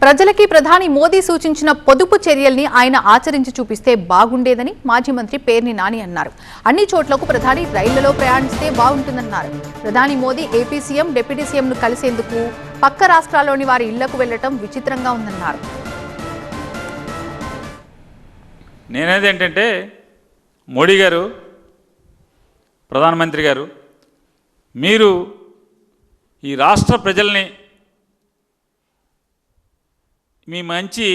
ప్రజలకి ప్రధాని మోదీ సూచించిన పొదుపు చర్యల్ని ఆయన ఆచరించి చూపిస్తే బాగుండేదని మాజీ మంత్రి పేర్ని నాని అన్నారు. అన్ని చోట్లకు ప్రధాని రైళ్లలో ప్రయాణిస్తే బాగుంటుందన్నారు. ప్రధాని మోదీ ఏపీ సీఎం, డిప్యూటీ సీఎంను కలిసేందుకు పక్క రాష్ట్రాల్లోని వారి ఇళ్లకు వెళ్లటం విచిత్రంగా ఉందన్నారు. నేనేదేంటంటే మోడీ గారు, ప్రధానమంత్రి గారు, మీరు ఈ రాష్ట్ర ప్రజల్ని మీ మంచి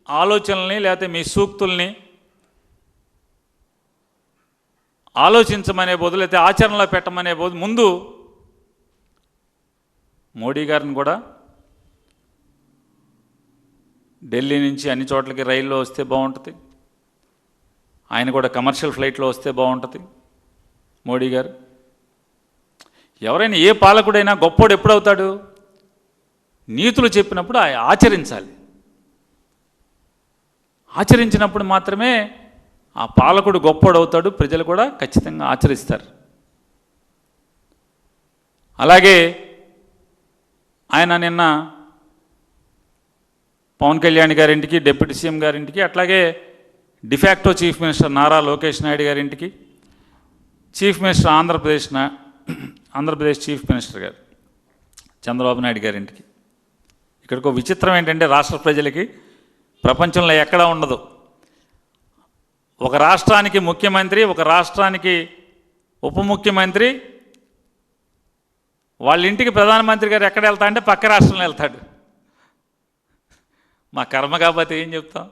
ఆలోచనల్ని లేకపోతే మీ సూక్తుల్ని ఆలోచించమనే బదులు అయితే ఆచరణలో పెట్టమనే బదులు ముందు మోడీ గారిని కూడా ఢిల్లీ నుంచి అన్ని చోట్లకి రైల్లో వస్తే బాగుంటుంది. ఆయన కూడా కమర్షియల్ ఫ్లైట్లో వస్తే బాగుంటుంది. మోడీ గారు ఎవరైనా ఏ పాలకుడైనా గొప్పోడు ఎప్పుడవుతాడు? నీతులు చెప్పినప్పుడు ఆచరించాలి. ఆచరించినప్పుడు మాత్రమే ఆ పాలకుడు గొప్పోడవుతాడు, ప్రజలు కూడా ఖచ్చితంగా ఆచరిస్తారు. అలాగే ఆయన నిన్న పవన్ కళ్యాణ్ గారింటికి, డిప్యూటీ సీఎం గారింటికి, అట్లాగే de facto chief minister Nara Lokesh Naidu గారింటికి, chief minister Andhra Pradesh chief minister గారు చంద్రబాబు నాయుడు గారింటికి. ఇక్కడికి విచిత్రం ఏంటంటే రాష్ట్ర ప్రజలకి ప్రపంచంలో ఎక్కడా ఉండదు. ఒక రాష్ట్రానికి ముఖ్యమంత్రి, ఒక రాష్ట్రానికి ఉప ముఖ్యమంత్రి, వాళ్ళ ఇంటికి ప్రధానమంత్రి గారు ఎక్కడ వెళ్తా అంటే పక్క రాష్ట్రంలో వెళ్తాడు. మా కర్మ కాకపోతే ఏం చెప్తాం?